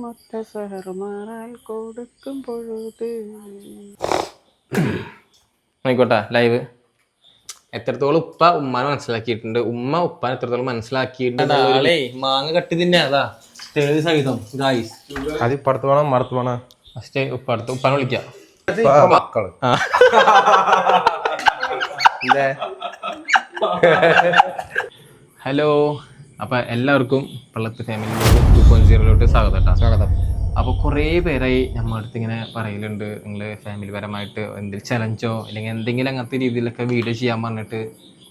മൊത്ത സഹർമാറാൽ കൊടുക്കും പൊഴുത്. ആയിക്കോട്ടെ ലൈവ്. എത്രത്തോളം ഉപ്പ ഉമ്മാനെ മനസ്സിലാക്കിയിട്ടുണ്ട്, ഉമ്മ ഉപ്പാനെ എത്രത്തോളം മനസ്സിലാക്കിയിട്ടുണ്ട്. ആളെ മാങ്ങ കട്ടി തിന്നെ അതാ തെളിവ് സഹിതം ഗായ്സ്. അത് ഇപ്പടുത്ത് വേണം മറുത്ത് വേണം. ഫസ്റ്റ് ഉപ്പടുത്ത് ഉപ്പാനെ വിളിക്കാം. മക്കള് ഹലോ, അപ്പൊ എല്ലാവർക്കും പള്ളത്ത് ഫാമിലി 2.0 സ്വാഗതം. അപ്പോൾ കുറേ പേരായി നമ്മുടെ അടുത്ത് ഇങ്ങനെ പറയലുണ്ട്, നിങ്ങൾ ഫാമിലി പരമായിട്ട് എന്തെങ്കിലും ചലഞ്ചോ അല്ലെങ്കിൽ എന്തെങ്കിലും അങ്ങനത്തെ രീതിയിലൊക്കെ വീഡിയോ ചെയ്യാൻ പറഞ്ഞിട്ട്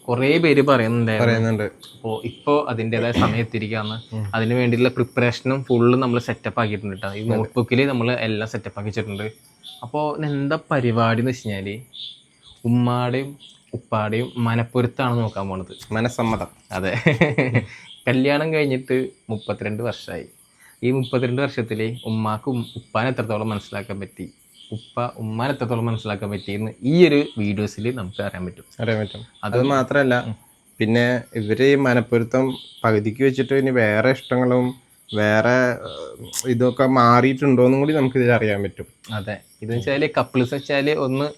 കുറേ പേര് പറയുന്നുണ്ട്. അപ്പോൾ ഇപ്പോൾ അതിൻ്റെതായ സമയം എത്തിയിരിക്കുകയാണ്. അതിന് വേണ്ടിയിട്ടുള്ള പ്രിപ്പറേഷനും ഫുള്ള് നമ്മൾ സെറ്റപ്പ് ആക്കിയിട്ടുണ്ട് കേട്ടോ. ഈ നോട്ട്ബുക്കിൽ നമ്മൾ എല്ലാം സെറ്റപ്പ് ആക്കി വെച്ചിട്ടുണ്ട്. അപ്പോൾ എന്താ പരിപാടി എന്ന് വെച്ച് കഴിഞ്ഞാൽ ഉമ്മാടെയും ഉപ്പാടെയും മനപ്പൊരുത്താണ് നോക്കാൻ പോണത്. മനസ്സമ്മതം. അതെ, കല്യാണം കഴിഞ്ഞിട്ട് 32 വർഷമായി. ഈ 32 വർഷത്തിൽ ഉമ്മാക്ക് ഉപ്പാനെ എത്രത്തോളം മനസ്സിലാക്കാൻ പറ്റി, ഉപ്പ ഉമ്മാനെ എത്രത്തോളം മനസ്സിലാക്കാൻ പറ്റി എന്ന് ഈ ഒരു വീഡിയോസിൽ നമുക്ക് അറിയാൻ പറ്റും. അത് മാത്രമല്ല, പിന്നെ ഇവര് ഈ മനപ്പൊരുത്തം പകുതിക്ക് വെച്ചിട്ട് ഇനി വേറെ ഇഷ്ടങ്ങളും വേറെ ഇതൊക്കെ മാറിയിട്ടുണ്ടോന്നും കൂടി നമുക്ക് ഇതിൽ അറിയാൻ പറ്റും. അതെ, ഇതെന്ന് വെച്ചാൽ കപ്പിൾസ് വെച്ചാൽ ഒന്ന്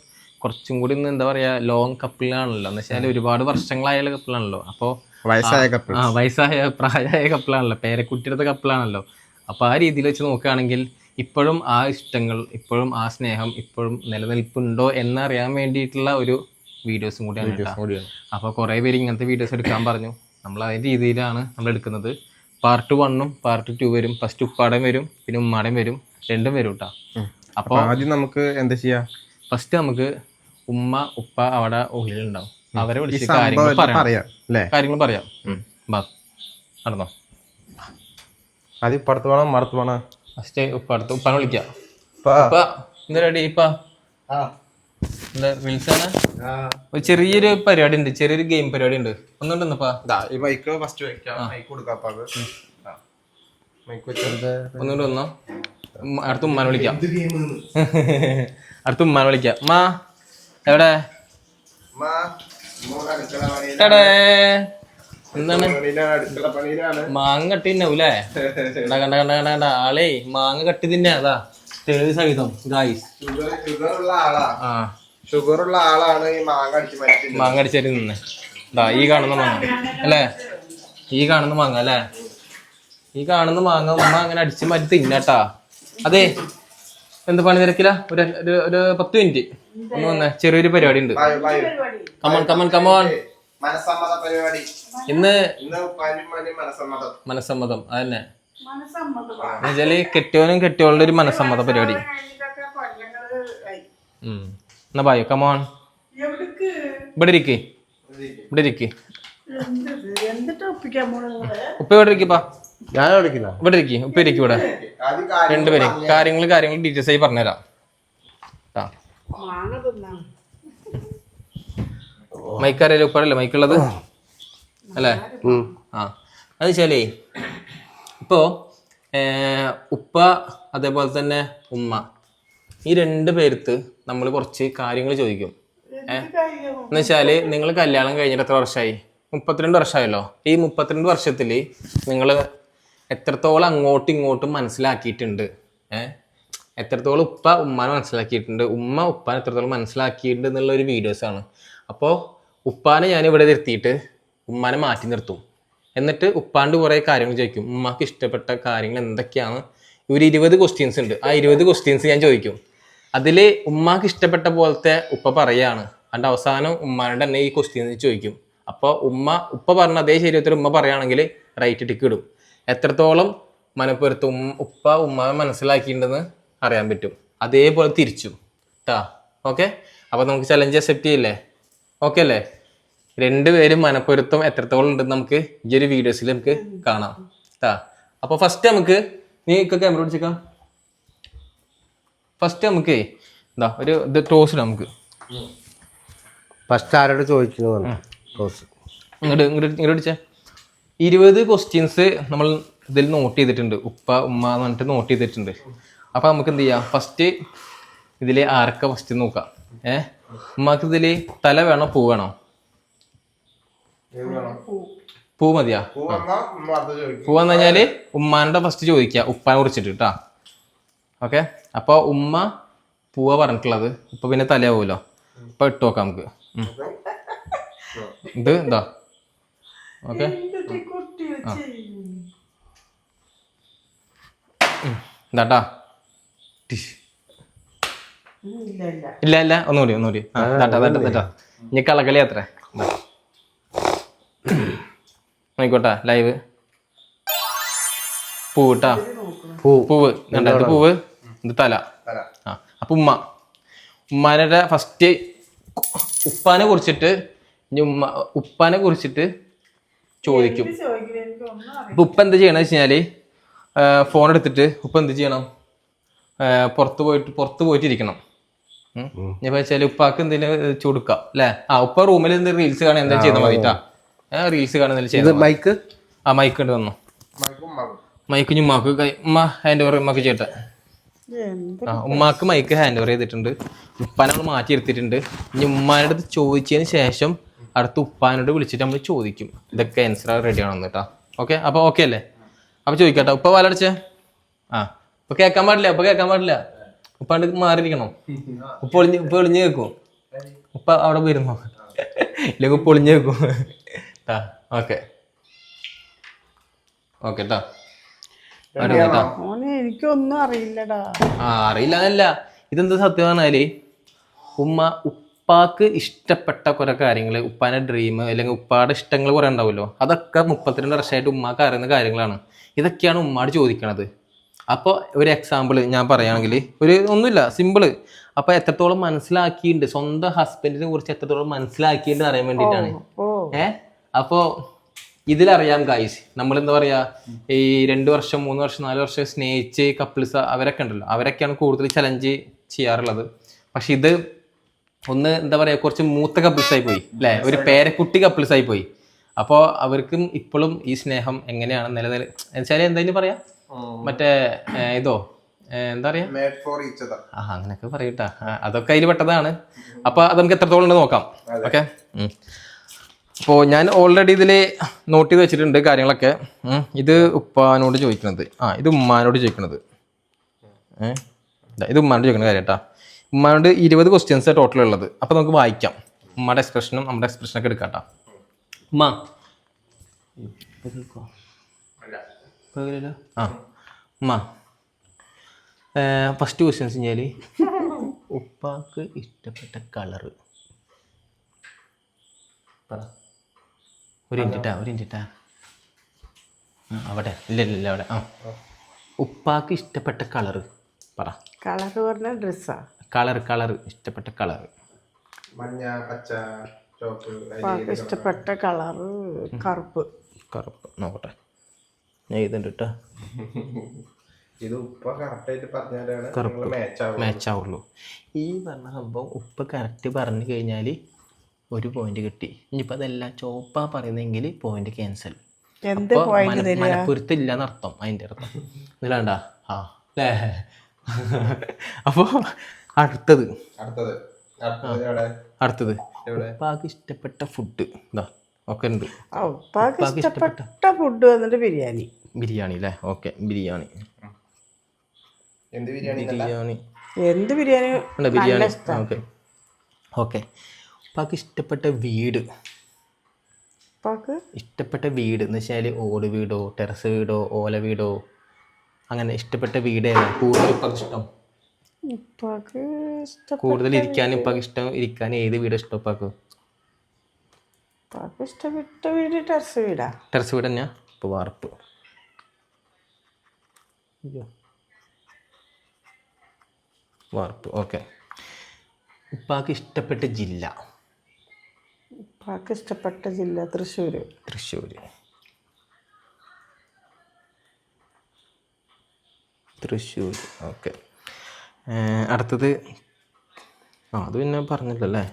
കുറച്ചും കൂടി ഒന്ന് എന്താ പറയാ ലോങ് കപ്പിളാണല്ലോ. എന്ന് വെച്ചാൽ ഒരുപാട് വർഷങ്ങളായ കപ്പിളാണല്ലോ. അപ്പോൾ വയസ്സായ പ്രായമായ കപ്പിളാണല്ലോ, പേരക്കുട്ടിയുടെ കപ്പിളാണല്ലോ. അപ്പോൾ ആ രീതിയിൽ വെച്ച് നോക്കുകയാണെങ്കിൽ ഇപ്പോഴും ആ ഇഷ്ടങ്ങൾ, ഇപ്പോഴും ആ സ്നേഹം ഇപ്പോഴും നിലനിൽപ്പുണ്ടോ എന്നറിയാൻ വേണ്ടിയിട്ടുള്ള ഒരു വീഡിയോസും കൂടിയാണ്. അപ്പോൾ കുറേ പേര് ഇങ്ങനത്തെ വീഡിയോസ് എടുക്കാൻ പറഞ്ഞു. നമ്മൾ അതിൻ്റെ രീതിയിലാണ് നമ്മൾ എടുക്കുന്നത്. പാർട്ട് 1ഉം പാർട്ട് 2 വരും. ഫസ്റ്റ് ഉപ്പാടേയും വരും, പിന്നെ ഉമ്മാടേയും വരും, രണ്ടും വരും കേട്ടോ. അപ്പോൾ ആദ്യം നമുക്ക് എന്താ ചെയ്യാം? ഫസ്റ്റ് നമുക്ക് ഉമ്മ ഉപ്പ അവിടെ ഉള്ളിലുണ്ടാവും, അവരെ വിളിച്ച് കാര്യങ്ങൾ പറയാം. നടന്നോ? അത് ഇപ്പടുത്ത് വേണം മറുത്ത് വേണം. ഫസ്റ്റ് ഉപ്പടുത്ത് ഉപ്പാനെ വിളിക്കാം. എന്താ റെഡി ഇപ്പ? എന്താ വിളിച്ചാണ്? ഒരു ചെറിയൊരു പരിപാടി ഉണ്ട്, ചെറിയൊരു ഗെയിം പരിപാടി ഉണ്ട്. ഒന്നുകൊണ്ടൊന്നപ്പാ ഒന്നുകൊണ്ട് വന്നോ. അടുത്ത ഉമ്മാനെ വിളിക്കാം. അടുത്ത ഉമ്മാനെ വിളിക്കാം. മാ എവിടെ? എന്താണ് മാങ്ങ കട്ടി തിന്നാവൂലേ? കണ്ട ആളെ മാങ്ങ കട്ടി തിന്നെ അതാ തെളിവ് സഹിതം ഗായ്സ്. ഷുഗറുള്ള ആളാണ് ഈ മാങ്ങ അടിച്ചേരി നിന്ന്. ഈ കാണുന്ന മാങ്ങ അല്ലേ? ഈ കാണുന്ന മാങ്ങ അല്ലേ? ഈ കാണുന്ന മാങ്ങ ഉമ്മ അങ്ങനെ അടിച്ചു മാറ്റി തിന്നട്ടാ. അതെ, എന്ത് പണി തിരക്കില്ല? ഒരു 10 മിനിറ്റ് ഒന്ന് വന്നേ, ചെറിയൊരു പരിപാടി ഉണ്ട്. കമോൺ. ഇന്ന് മനസ്സമ്മതം. അതന്നെ എന്നുവെച്ചാല് കെട്ടിയോനും കെട്ടിയോളുടെ ഒരു മനസ്സമ്മത പരിപാടി. എന്നാ ബായോ കമോൺ. ഇവിടെ ഇരിക്ക്. ഉപ്പ ഇവിടെ ഇരിക്കപ്പാ. ഇവിടെ ഇരിക്കും. ഉപ്പ ഇരിക്കും ഇവിടെ. രണ്ടുപേരും കാര്യങ്ങൾ ഡീറ്റെയിൽസ് ആയി പറഞ്ഞുതരാം. മൈക്കറിയാലോ, ഉപ്പല്ലേ മൈക്കുള്ളത് അല്ലേ? അത് വെച്ചാലേ ഇപ്പോ ഉപ്പ അതേപോലെ തന്നെ ഉമ്മ, ഈ 2 പേർക്ക് നമ്മൾ കുറച്ച് കാര്യങ്ങൾ ചോദിക്കും. എന്ന് വെച്ചാല് നിങ്ങൾ കല്യാണം കഴിഞ്ഞിട്ട് എത്ര വർഷമായി? 32 വർഷമായല്ലോ. ഈ 32 വർഷത്തിൽ നിങ്ങൾ എത്രത്തോളം അങ്ങോട്ടും ഇങ്ങോട്ടും മനസ്സിലാക്കിയിട്ടുണ്ട്? എത്രത്തോളം ഉപ്പ ഉമ്മാനെ മനസ്സിലാക്കിയിട്ടുണ്ട്, ഉമ്മ ഉപ്പാനെ എത്രത്തോളം മനസ്സിലാക്കിയിട്ടുണ്ട് എന്നുള്ള ഒരു വീഡിയോസാണ്. അപ്പോൾ ഉപ്പാനെ ഞാൻ ഇവിടെ നിർത്തിയിട്ട് ഉമ്മാനെ മാറ്റി നിർത്തും. എന്നിട്ട് ഉപ്പാണ്ട് കുറേ കാര്യങ്ങൾ ചോദിക്കും. ഉമ്മാക്ക് ഇഷ്ടപ്പെട്ട കാര്യങ്ങൾ എന്തൊക്കെയാണ്? ഒരു 20 ക്വസ്റ്റ്യൻസ് ഉണ്ട്. ആ 20 ക്വസ്റ്റ്യൻസ് ഞാൻ ചോദിക്കും. അതിൽ ഉമ്മാക്ക് ഇഷ്ടപ്പെട്ട പോലത്തെ ഉപ്പ പറയാണ്. അതിൻ്റെ അവസാനം ഉമ്മാനോട് തന്നെ ഈ ക്വസ്റ്റ്യൻസ് ചോദിക്കും. അപ്പോൾ ഉപ്പ പറഞ്ഞ അതേ ശരീരത്തിൽ ഉമ്മ പറയുകയാണെങ്കിൽ റൈറ്റ് ടിക്ക് ഇടും. എത്രത്തോളം മനപ്പൊരുത്ത് ഉപ്പ ഉമ്മാനെ മനസ്സിലാക്കിയിട്ടുണ്ടെന്ന് അറിയാൻ പറ്റും. അതേപോലെ തിരിച്ചു ട്ടാ. ഓക്കെ, അപ്പോൾ നമുക്ക് ചലഞ്ച് അക്സെപ്റ്റ് ചെയ്യില്ലേ? ഓക്കെ അല്ലേ? 2 പേരും മനപ്പൊരുത്തം എത്രത്തോളം ഉണ്ടെന്ന് നമുക്ക് ഈ ഒരു വീഡിയോസിൽ നമുക്ക് കാണാം ട്ടാ. അപ്പോൾ ഫസ്റ്റ് നമുക്ക് നീ ക്യാമറ പിടിച്ചേക്കാം. ഫസ്റ്റ് നമുക്ക് എന്താ ഒരു ഇത് ടോസ് നമുക്ക് ഫസ്റ്റ് ആരോട് ചോദിക്കുന്നു? ഇങ്ങോട്ട് പിടിച്ചേ. 20 ക്വസ്റ്റ്യൻസ് നമ്മൾ ഇതിൽ നോട്ട് ചെയ്തിട്ടുണ്ട്. ഉപ്പ ഉമ്മ എന്ന് പറഞ്ഞിട്ട് നോട്ട് ചെയ്തിട്ടുണ്ട്. അപ്പോൾ നമുക്ക് എന്ത് ചെയ്യാം? ഫസ്റ്റ് ഇതിൽ ആരൊക്കെ ഫസ്റ്റ് നോക്കാം. ഉമ്മാക്ക് ഇതിൽ തല വേണോ പൂ വേണോ? പൂ മതിയാ? പൂ വന്നാ ഉമ്മ അടുത്ത ചോദിക്കും. പൂ വന്നു കഴിഞ്ഞാല് ഉമ്മാനോട് ഫസ്റ്റ് ചോദിക്കുക ഉപ്പാനെ കുറിച്ചിട്ട് കേട്ടാ. ഓക്കെ, അപ്പൊ ഉമ്മ പൂവ പറഞ്ഞിട്ടുള്ളത്. ഉപ്പ പിന്നെ തലയാവുമല്ലോ. ഇപ്പൊ ഇട്ട് നോക്കാം നമുക്ക്. ഇത് എന്താ? ഓക്കെ, എന്താട്ടാ? ഇല്ല ഇല്ല, ഒന്നുകൂടി ഇനി കളകളി അത്ര ആയിക്കോട്ടെ. ലൈവ് പൂവ് ഇട്ടാ, പൂവ് രണ്ടാമത്തെ പൂവ്, ഇത് തല. ആ, അപ്പൊ ഉമ്മാനെ ഫസ്റ്റ് ഉപ്പാനെ കുറിച്ചിട്ട് ഉപ്പാനെ കുറിച്ചിട്ട് ചോദിക്കും. അപ്പൊ ഉപ്പ എന്താ ചെയ്യണമെന്ന് വെച്ച് കഴിഞ്ഞാല് ഫോൺ എടുത്തിട്ട് ഉപ്പ എന്ത് ചെയ്യണം? പുറത്ത് പോയിട്ടിരിക്കണം. ഞാൻ വെച്ചാല് ഉപ്പാക്ക് എന്തെങ്കിലും ചുടുക്കാം അല്ലെ? ആ, ഉപ്പ റൂമിൽ എന്തെങ്കിലും റീൽസ് കാണാൻ എന്തായാലും ചെയ്താൽ മതിട്ടാ. റീൽസ് കാണാൻ എന്തെങ്കിലും ചെയ്താൽ മൈക്ക്. ആ, മൈക്ക് ഉണ്ട് വന്നു. മൈക്ക് ഉമ്മാക്ക് ഉമ്മ ഹാൻഡ് ഓവർ ഉമ്മാക്ക് ചെയ്യട്ടെ. ആ, ഉമ്മാക്ക് മൈക്ക് ഹാൻഡ് ഓവർ ചെയ്തിട്ടുണ്ട്. ഉപ്പാനെ നമ്മൾ മാറ്റി എടുത്തിട്ടുണ്ട്. ഇനി ഉമ്മാൻ്റെ അടുത്ത് ചോദിച്ചതിന് ശേഷം അടുത്ത് ഉപ്പാനോട് വിളിച്ചിട്ട് നമ്മൾ ചോദിക്കും ഇതൊക്കെ ആൻസർ റെഡി ആണെന്ന് കേട്ടോ. ഓക്കെ, അപ്പൊ ഓക്കെ അല്ലേ? അപ്പൊ ചോദിക്കട്ടെ. ഉപ്പ വാലടിച്ചേ. ആ, ഇപ്പൊ കേൾക്കാൻ പാടില്ല. ഉപ്പാണ്ട് മാറിയിരിക്കണം. ഉപ്പ ഒളിഞ്ഞ് കേൾക്കും. ഉപ്പ അവിടെ വരുന്നോ? ഇല്ലെങ്കിൽ ഉപ്പ ഒളിഞ്ഞ് കേൾക്കും. ആ, ഓക്കെ കേട്ടാ. എനിക്കൊന്നും അറിയില്ലടാ. ആ, അറിയില്ല എന്നല്ല, ഇതെന്താ സത്യം പറഞ്ഞാല് ഉപ്പാക്ക് ഇഷ്ടപ്പെട്ട കുറെ കാര്യങ്ങൾ, ഉപ്പാന്റെ ഡ്രീം അല്ലെങ്കിൽ ഉപ്പാടെ ഇഷ്ടങ്ങൾ കുറെ ഉണ്ടാവുമല്ലോ. അതൊക്കെ 32 വർഷമായിട്ട് ഉമ്മാക്ക് അറിയുന്ന കാര്യങ്ങളാണ്. ഇതൊക്കെയാണ് ഉമ്മാട് ചോദിക്കണത്. അപ്പോൾ ഒരു എക്സാമ്പിൾ ഞാൻ പറയുകയാണെങ്കിൽ, ഒന്നുമില്ല, സിമ്പിള്. അപ്പൊ എത്രത്തോളം മനസ്സിലാക്കിയിട്ടുണ്ട്, സ്വന്തം ഹസ്ബൻഡിനെ കുറിച്ച് എത്രത്തോളം മനസ്സിലാക്കിയിട്ട് അറിയാൻ വേണ്ടിയിട്ടാണ്. അപ്പോ ഇതിലറിയാം ഗൈസ്, നമ്മൾ എന്താ പറയാ, ഈ 2 വർഷം 3 വർഷം 4 വർഷം സ്നേഹിച്ച് കപ്പിൾസ് അവരൊക്കെ ഉണ്ടല്ലോ, അവരൊക്കെയാണ് കൂടുതൽ ചലഞ്ച് ചെയ്യാറുള്ളത്. പക്ഷെ ഇത് ഒന്ന് എന്താ പറയാ, കുറച്ച് മൂത്ത കപ്പിൾസ് ആയി പോയി അല്ലെ, ഒരു പേരക്കുട്ടി കപ്പിൾസ് ആയി പോയി. അപ്പോൾ അവർക്കും ഇപ്പോഴും ഈ സ്നേഹം എങ്ങനെയാണ് വെച്ചാൽ എന്തായാലും പറയാ, മറ്റേ ഇതോ എന്താ പറയാ, അങ്ങനെയൊക്കെ പറയട്ടാ, അതൊക്കെ അതിൽ പെട്ടതാണ്. അപ്പൊ അത് നമുക്ക് എത്രത്തോളം ഉണ്ട് നോക്കാം. ഓക്കെ, അപ്പോൾ ഞാൻ ഓൾറെഡി ഇതിൽ നോട്ട് ചെയ്ത് വെച്ചിട്ടുണ്ട് കാര്യങ്ങളൊക്കെ. ഇത് ഉപ്പാനോട് ചോദിക്കുന്നത്, ഇത് ഉമ്മാനോട് ചോദിക്കുന്നത്, ഇത് ഉമ്മാനോട് ചോദിക്കുന്ന കാര്യം കേട്ടാ. ഉമ്മാനോട് 20 ക്വസ്റ്റ്യൻസ് ടോട്ടൽ ഉള്ളത്. അപ്പോൾ നമുക്ക് വായിക്കാം. ഉമ്മയുടെ എക്സ്പ്രഷനും നമ്മുടെ എക്സ്പ്രഷനൊക്കെ എടുക്കാട്ടോ. ഉമ്മ ഉമ്മ ഫസ്റ്റ് ക്വസ്റ്റ്യൻസ് കഴിഞ്ഞാൽ ഉപ്പാക്ക് ഇഷ്ടപ്പെട്ട കളറ് പറ. ഒരു മിനിറ്റാ അവിടെ ഇല്ല അവിടെ. ഉപ്പാക്ക് ഇഷ്ടപ്പെട്ട കളറ് പറ. കളർ പറഞ്ഞ ഡ്രസ്സാ? കളർ ഇഷ്ടപ്പെട്ട കളറ്. മഞ്ഞ, പച്ച, ചോപ്പ്. ഇഷ്ടപ്പെട്ട കളറ് കറുപ്പ്. നോക്കട്ടെ, ഞാൻ ഇതുണ്ട് കേട്ടോ. ഇത് ഉപ്പ കറക്റ്റായിട്ട് പറഞ്ഞാലാണ് കറുപ്പ് മാച്ച് ആവുള്ളൂ. ഈ പറഞ്ഞ സംഭവം ഉപ്പ കറക്റ്റ് പറഞ്ഞു കഴിഞ്ഞാൽ 1 പോയിന്റ് കിട്ടി. ഇനിയിപ്പോൾ അതെല്ലാം ചോപ്പാ പറയുന്നെങ്കിൽ പോയിന്റ് ക്യാൻസൽ. മനപ്പൊരുത്തില്ല എന്നർത്ഥം, അതിൻ്റെ അർത്ഥം ഇതിലാണ്ടാ. അല്ലേ? അപ്പോൾ അടുത്തത് ഉപ്പാക്ക് ഇഷ്ടപ്പെട്ട ഫുഡ് ഇതാ ഒക്കെ ഉണ്ട്. ഉപ്പാക്ക് ഇഷ്ടപ്പെട്ട ഫുഡ് വന്നിട്ട് ബിരിയാണി അല്ലേ? ഓക്കെ, ബിരിയാണി. ഓക്കെ. ഉപ്പാക്ക് ഇഷ്ടപ്പെട്ട വീട് എന്ന് വെച്ചാൽ ഓട് വീടോ ടെറസ് വീടോ ഓല വീടോ അങ്ങനെ ഇഷ്ടപ്പെട്ട വീട് ഏതാണ് കൂടുതൽ ഉപ്പാക്ക് ഇഷ്ടം? കൂടുതൽ ഇരിക്കാൻ ഉപ്പാക്ക് ഇഷ്ടം, ഇരിക്കാൻ ഏത് വീട് ഇഷ്ടം ഉപ്പാക്ക്? ഇഷ്ടപ്പെട്ട വീട് ടെറസ് വീട് തന്നെയാ. ഇപ്പോൾ വാർപ്പ്. ഓക്കെ. ഉപ്പാക്ക് ഇഷ്ടപ്പെട്ട ജില്ല? ഇഷ്ടപ്പെട്ട ജില്ല തൃശ്ശൂർ. ഓക്കെ. അടുത്തത് അത് പിന്നെ പറഞ്ഞില്ലല്ലേ.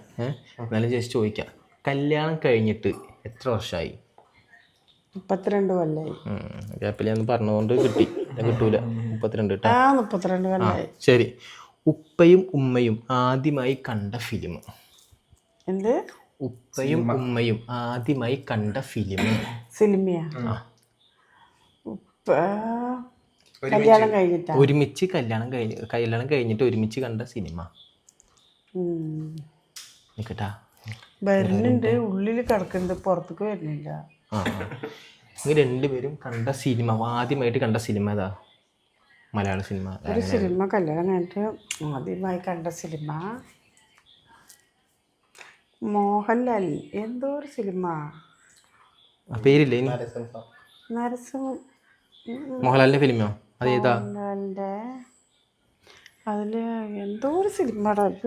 എന്നാലും ജസ്റ്റ് ചോദിക്കാം, കല്യാണം കഴിഞ്ഞിട്ട് എത്ര വർഷമായി? 32 കൊല്ലായി. ഗ്യാപ്പിൽ ഞാൻ പറഞ്ഞുകൊണ്ട് കിട്ടൂല. 32 കൊല്ലായി. ശരി. ഉപ്പയും ഉമ്മയും ആദ്യമായി കണ്ട ഫിലിം? എന്ത്? ഉപ്പയും ഉമ്മയും ആദ്യമായി കണ്ട ഫിലിം. സിനിമയാ. ഉപ്പ കല്യാണം കഴിഞ്ഞിട്ടാ. ഒരുമിച്ച് കല്യാണം കഴിഞ്ഞിട്ട് ഒരുമിച്ച് കണ്ട സിനിമ. നിക്കട്ടാ, വരുന്നുണ്ട്, ഉള്ളിൽ കിടക്കുന്നുണ്ട്, പുറത്തേക്ക് വരുന്നില്ല. നിങ്ങൾ രണ്ടുപേരും കണ്ട സിനിമ, ആദ്യമായിട്ട് കണ്ട സിനിമ ഏതാ? മലയാള സിനിമ. ഒരു സിനിമ കല്യാണം കഴിഞ്ഞിട്ട് ആദ്യമായി കണ്ട സിനിമ മോഹൻലാൽ എന്തോ ഒരു സിനിമ, പേരില്ലേ? നരസിംഹ മോഹൻലാലിന്റെ ഫിലിമോ? അതേതാ? മോഹൻലാലിന്റെ അതില് എന്തോ ഒരു സിനിമയുടെ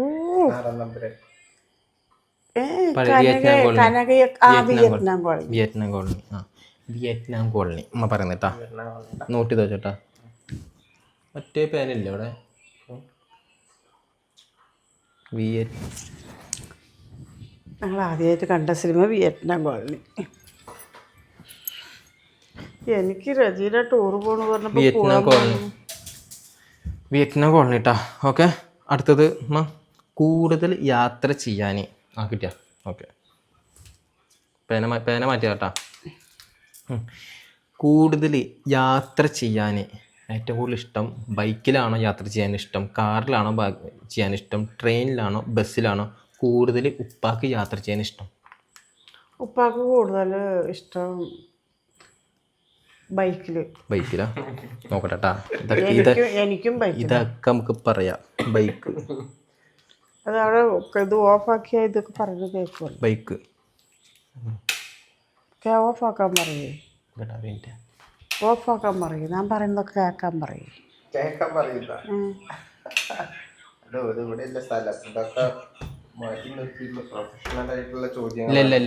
വിയറ്റ്നാം കോളനി അമ്മ പറയുന്നേട്ടാ, നോട്ട് ചെയ്ത് വെച്ചോട്ടാ. മറ്റേ പേനില്ലേ അവിടെ? ഞങ്ങൾ ആദ്യമായിട്ട് കണ്ട സിനിമ വിയറ്റ്നാം കോളനി. എനിക്ക് രജീന ടൂർ പോണെന്ന് പറഞ്ഞപ്പോൾ വിയറ്റ്നാം കോളനി കേട്ടാ. ഓക്കെ, അടുത്തത് കൂടുതൽ യാത്ര ചെയ്യാൻ. കിട്ടിയ ഓക്കെ, പേന മാറ്റിയ കേട്ടാ. കൂടുതൽ യാത്ര ചെയ്യാൻ ഏറ്റവും കൂടുതൽ ഇഷ്ടം ബൈക്കിലാണോ യാത്ര ചെയ്യാൻ ഇഷ്ടം, കാറിലാണോ ചെയ്യാൻ ഇഷ്ടം, ട്രെയിനിലാണോ ബസ്സിലാണോ കൂടുതൽ ഉപ്പാക്ക് യാത്ര ചെയ്യാൻ ഇഷ്ടം? ഉപ്പാക്ക് കൂടുതൽ ഇഷ്ടം ബൈക്കിലാ. നോക്കട്ടെ, എനിക്കും ഇതൊക്കെ നമുക്ക് പറയാം. ബൈക്ക് അത് അവിടെ ഇത് ഓഫാക്കിയാ ഇതൊക്കെ പറയുന്നത് കേൾക്കുമല്ലോ. ബൈക്ക് ഓഫാക്കാൻ പറയേ, ഓഫാക്കാൻ പറയും. ഞാൻ പറയുന്നതൊക്കെ കേൾക്കാൻ പറയും.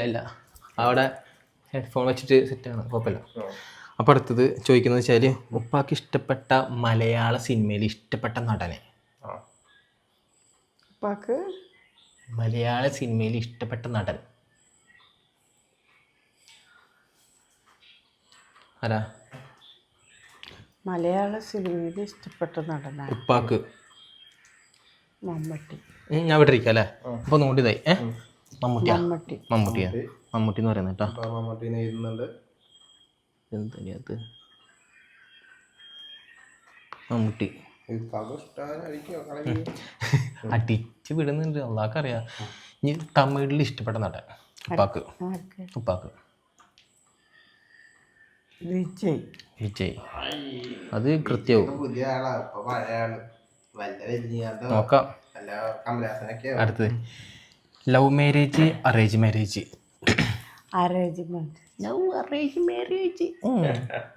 ഇല്ല, അവിടെ ഹെഡ്ഫോൺ വെച്ചിട്ട് സെറ്റാണ്, കുഴപ്പമില്ല. അപ്പം അടുത്തത് ചോദിക്കുന്നത് വെച്ചാൽ ഉപ്പാക്ക് ഇഷ്ടപ്പെട്ട മലയാള സിനിമയിൽ ഇഷ്ടപ്പെട്ട നടനെ. ഉപ്പാക്ക് മലയാള സിനിമയിൽ ഇഷ്ടപ്പെട്ട നടൻ ആരാ? മലയാള സിനിമയിൽ ഇഷ്ടപ്പെട്ട നടനാണ് ഉപ്പാക്ക് മമ്മൂട്ടി. ഞാൻ വിട്ടിരിക്കാം അല്ലേ? അപ്പോൾ നോട്ടിതായി. മമ്മൂട്ടി എന്ന് പറയുന്നത് കേട്ടോ. മമ്മൂട്ടി അടിച്ച് വിടുന്നുണ്ട്, അള്ളാഹ്ക്കറിയാം. ഇനി തമിഴിൽ ഇഷ്ടപ്പെട്ട നടൻ ഉപ്പാക്ക് വിജയ്. അത് കൃത്യവും നോക്കാം. അടുത്തത് love marriage arrange marriage?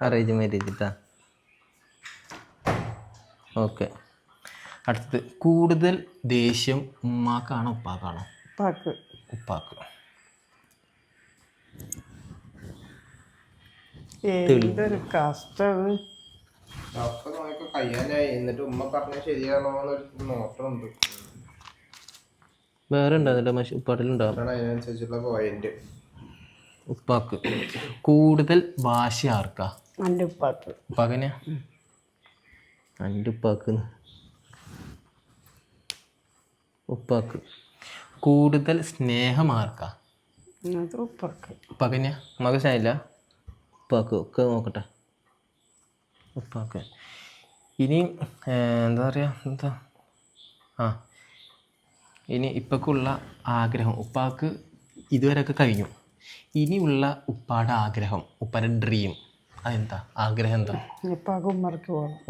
Arrange marriage ഇട്ടാ. ഓക്കെ, അടുത്തത് കൂടുതൽ ദേഷ്യം ഉമ്മാക്കാണോ ഉപ്പാക്കാണോ? ഉപ്പാക്ക്. എന്തൊരു കഷ്ടമാണ്. വേറെ ഉണ്ടാകുന്നില്ല ഉപ്പാട്ടിലുണ്ടാവും. ഉപ്പാക്ക് കൂടുതൽ ഭാഷ ആർക്കാ? എൻ്റെ ഉപ്പാക്ക്. ഉപ്പാക്കനെയാ? എൻ്റെ ഉപ്പാക്ക്. ഉപ്പാക്ക് കൂടുതൽ സ്നേഹം ആർക്കാ? ഉപ്പാക്കനെയാ? ഉമ്മാക്ക് സ്നേഹമില്ല? ഉപ്പാക്ക്. ഒക്കെ നോക്കട്ടെ. ഉപ്പാക്ക്. ഇനി എന്താ പറയുക, ഇനി ഇപ്പൊക്കുള്ള ആഗ്രഹം. ഉപ്പാക്ക് ഇതുവരെയൊക്കെ കഴിഞ്ഞു. ഇനിയുള്ള ഉപ്പാടെ ആഗ്രഹം, ഉപ്പാടെ ഡ്രീം അതെന്താ? ആഗ്രഹം എന്താ?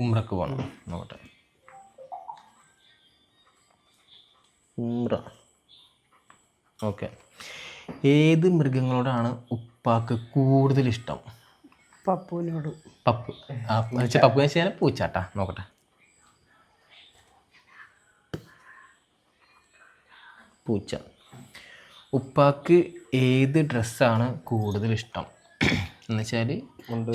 ഉംറക്ക് പോകണം. നോക്കട്ടെ. ഉംറ. ഓക്കെ. ഏത് മൃഗങ്ങളോടാണ് ഉപ്പാക്ക് കൂടുതൽ ഇഷ്ടം? പപ്പുവിനോട്. പപ്പു പപ്പു വെച്ചാൽ പൂച്ചാട്ടാ. നോക്കട്ടെ. പൂച്ച. ഉപ്പാക്ക് ഏത് ഡ്രസ്സാണ് കൂടുതൽ ഇഷ്ടം എന്ന് വെച്ചാൽ മുണ്ട്,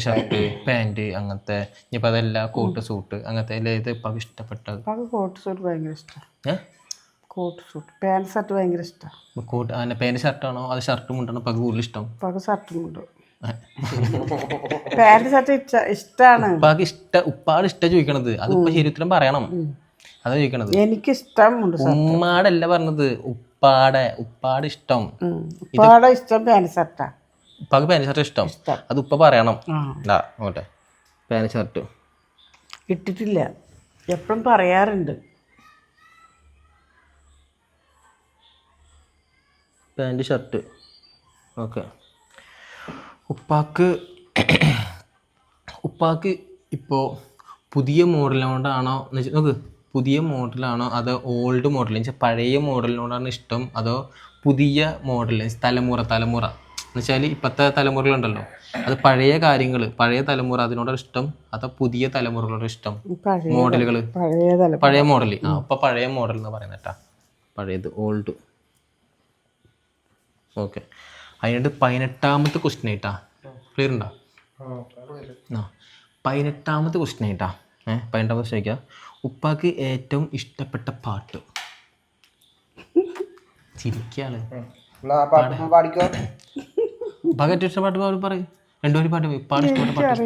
ഷർട്ട്, പാൻറ് അങ്ങനത്തെ. ഇനിയിപ്പോൾ അതല്ല കോട്ട്, സൂട്ട് അങ്ങനത്തെ ഏത് ഉപ്പാക്ക് ഇഷ്ടപ്പെട്ടത്? കോട്ട് സൂട്ട് ഭയങ്കര ഇഷ്ടമാണ്. കോട്ട് സൂട്ട് പാൻറ് ഷർട്ട് ഭയങ്കര ഇഷ്ടമാണ്. കോട്ട് അങ്ങനെ പാൻറ് ഷർട്ടാണോ അത് ഷർട്ട് മുണ്ടാണോ ഉപ്പാക്ക് കൂടുതൽ ഇഷ്ടം? ഉപ്പാക്ക് ഷർട്ട് മുണ്ട്. പാൻറ് ഷർട്ട് ഇഷ്ടമാണ്. ഉപ്പാട് ഇഷ്ടം ചോദിക്കണത്. അത് ഇപ്പൊ ശരി ഉത്തരം പറയണം. അതാ ചോദിക്കണത്. എനിക്കിഷ്ടം ഉമ്മാടല്ല പറഞ്ഞത്, ഉപ്പാടെ ഇഷ്ടം. ഉപ്പാടെ ഇഷ്ടം പാൻറ് ഷർട്ടാ. ഉപ്പാക്ക് പാൻറ് ഷർട്ട് ഇഷ്ടം. അത് ഉപ്പ പറയണം. അങ്ങോട്ടെ പാൻറ് ഷർട്ട് ഇട്ടിട്ടില്ല, എപ്പോഴും പറയാറുണ്ട്. Pant shirt. ഓക്കെ. ഉപ്പാക്ക് ഇപ്പോൾ പുതിയ മോഡലിനോടാണോ എന്ന് വെച്ചാൽ നോക്ക്, പുതിയ മോഡലാണോ അതോ ഓൾഡ് മോഡൽ എന്ന് വെച്ചാൽ പഴയ മോഡലിനോടാണ് ഇഷ്ടം, അതോ പുതിയ മോഡൽ തലമുറ എന്ന് വെച്ചാൽ ഇപ്പോഴത്തെ തലമുറകളുണ്ടല്ലോ, അത് പഴയ കാര്യങ്ങൾ പഴയ തലമുറ അതിനോടാണ് ഇഷ്ടം, അതോ പുതിയ തലമുറകളോട് ഇഷ്ടം? മോഡലുകൾ പഴയ മോഡൽ. ഇപ്പം പഴയ മോഡൽ എന്ന് പറയുന്നത് കേട്ടാ, പഴയത് ഓൾഡ്. ഓക്കെ. അതിനായിട്ട് 18ാമത്തെ ക്വസ്റ്റ്യൻ ആയിട്ടാ. ക്ലിയർ ഉണ്ടോ? 18ാമത്തെ ക്വസ്റ്റ്യൻ ആയിട്ടാ. 18ാമത്തെ ക്വസ്റ്റ്യൻ ചോദിക്കുക, ഉപ്പാക്ക് ഏറ്റവും ഇഷ്ടപ്പെട്ട പാട്ട്. ചിരിക്കാള് ഉപ്പാക്ക് ഏറ്റവും ഇഷ്ടപ്പെട്ട പാട്ട് പറയും. രണ്ടുപേരും പാട്ട് ഉപ്പാട് ഇഷ്ടപ്പെട്ട പാട്ട്.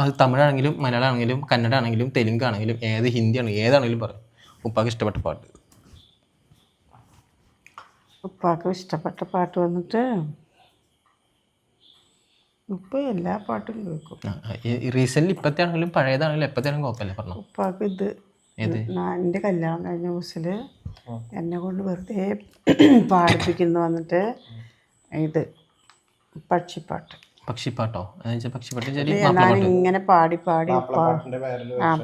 അത് തമിഴാണെങ്കിലും മലയാളമാണെങ്കിലും കന്നഡ ആണെങ്കിലും തെലുങ്ക് ആണെങ്കിലും ഏത് ഹിന്ദി ആണെങ്കിലും ഏതാണെങ്കിലും പറയും ഉപ്പാക്ക് ഇഷ്ടപ്പെട്ട പാട്ട്. ഉപ്പാക്ക് ഇഷ്ടപ്പെട്ട പാട്ട് വന്നിട്ട് ഉപ്പ എല്ലാ പാട്ടും കേൾക്കും. റീസെന്റ് ഇപ്പത്തെ ആണെങ്കിലും പഴയതാണെങ്കിലും എപ്പത്തെ ആണെങ്കിലും കുഴപ്പമില്ല പറഞ്ഞു. ഉപ്പാക്ക് ഇത് എൻ്റെ കല്യാണം കഴിഞ്ഞ ദിവസത്തിൽ എന്നെ കൊണ്ട് വെറുതെ പാടിപ്പിക്കുന്നു വന്നിട്ട് ഇത് പക്ഷിപ്പാട്ടോ? പക്ഷിപ്പാട്ട് ഞാനിങ്ങനെ പാടി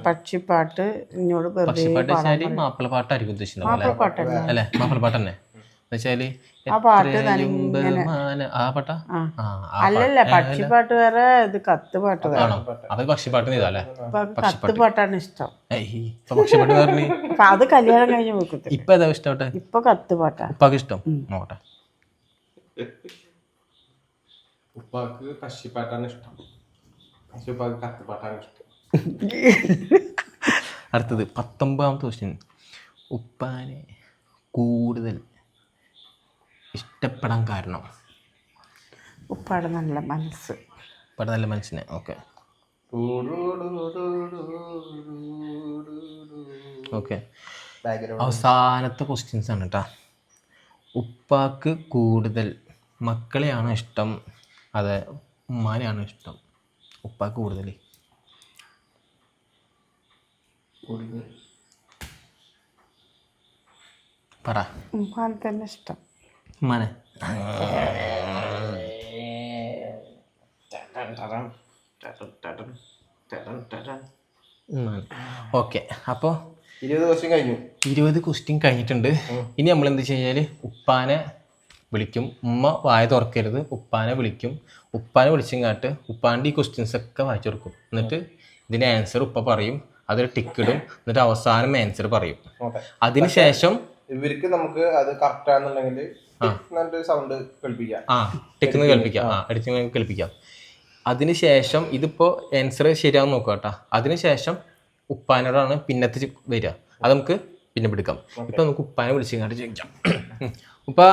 പക്ഷിപ്പാട്ട് എന്നോട് വെറുതെ മാപ്പിളപ്പാട്ടായിരിക്കും ഉദ്ദേശിക്കുന്നത് അല്ലേ? മാപ്പിളപ്പാട്ട് തന്നെ വെച്ചാല് അല്ലല്ല, പക്ഷിപ്പാട്ട് വേറെ, ഇത് കത്ത് പാട്ട് വേറെ. അത് പക്ഷിപ്പാട്ട് ചെയ്താലേ കത്ത് പാട്ടാണ് ഇഷ്ടം. പക്ഷിപ്പാട്ട് അത് കല്യാണം കഴിഞ്ഞ് വെക്കത്തില്ല. ഇപ്പൊ ഏതാ ഇഷ്ടപ്പെട്ടെ? ഇപ്പൊ കത്ത് പാട്ടാ ഉപ്പാക്ക് ഇഷ്ടം. നോക്കട്ടെ. ഉപ്പാക്ക് പക്ഷിപ്പാട്ടാണ് ഇഷ്ടം, ഉപ്പാക്ക് കത്തുപാട്ടാണ് ഇഷ്ടം. അടുത്തത് 19ാമത്തെ ക്വസ്റ്റ്യൻ. ഉപ്പാനെ കൂടുതൽ ഇഷ്ടപ്പെടാൻ കാരണം? ഉപ്പാടെ നല്ല മനസ്സ്. ഉപ്പാടെ നല്ല മനസ്സിനെ. ഓക്കെ. ഓക്കെ. അവസാനത്തെ ക്വസ്റ്റ്യൻസ് ആണ് കേട്ടോ. ഉപ്പാക്ക് കൂടുതൽ മക്കളെയാണോ ഇഷ്ടം അതെ ഉമ്മാനെയാണോ ഇഷ്ടം? ഉപ്പാക്ക് കൂടുതൽ പറ. ഉമ്മാനെ തന്നെ ഇഷ്ടം. ഉമ്മാനെ. ഓക്കെ. അപ്പോൾ 20 ക്വസ്റ്റ്യൻ കഴിഞ്ഞിട്ടുണ്ട്. ഇനി നമ്മൾ എന്ത് കഴിഞ്ഞാൽ ഉപ്പാനെ വിളിക്കും. ഉമ്മ വായ തുറക്കരുത്, ഉപ്പാനെ വിളിക്കും. ഉപ്പാനെ വിളിച്ചെങ്ങാട്ട് ഉപ്പാൻ്റെ ഈ ക്വസ്റ്റ്യൻസ് ഒക്കെ വായിച്ചു കൊടുക്കും. എന്നിട്ട് ഇതിൻ്റെ ആൻസർ ഉപ്പ പറയും, അതൊരു ടിക്ക് ഇടും. എന്നിട്ട് അവസാനം ആൻസർ പറയും. അതിനുശേഷം ഇവർക്ക് നമുക്ക് അത് കറക്റ്റ് ആണെന്നുണ്ടെങ്കിൽ സൗണ്ട് കേൾപ്പിക്കാം. കേൾപ്പിക്കാം. അതിനുശേഷം ഇതിപ്പോൾ ആൻസർ ശരിയാവും നോക്കുക കേട്ടോ. അതിനുശേഷം ഉപ്പാനോടാണ് പിന്നത്തെ വരിക. അത് നമുക്ക് പിന്നെ പിടിക്കാം. ഇപ്പൊ നമുക്ക് ഉപ്പാനെ വിളിച്ചെങ്ങാട്ട് ചോദിക്കാം. ഉപ്പാ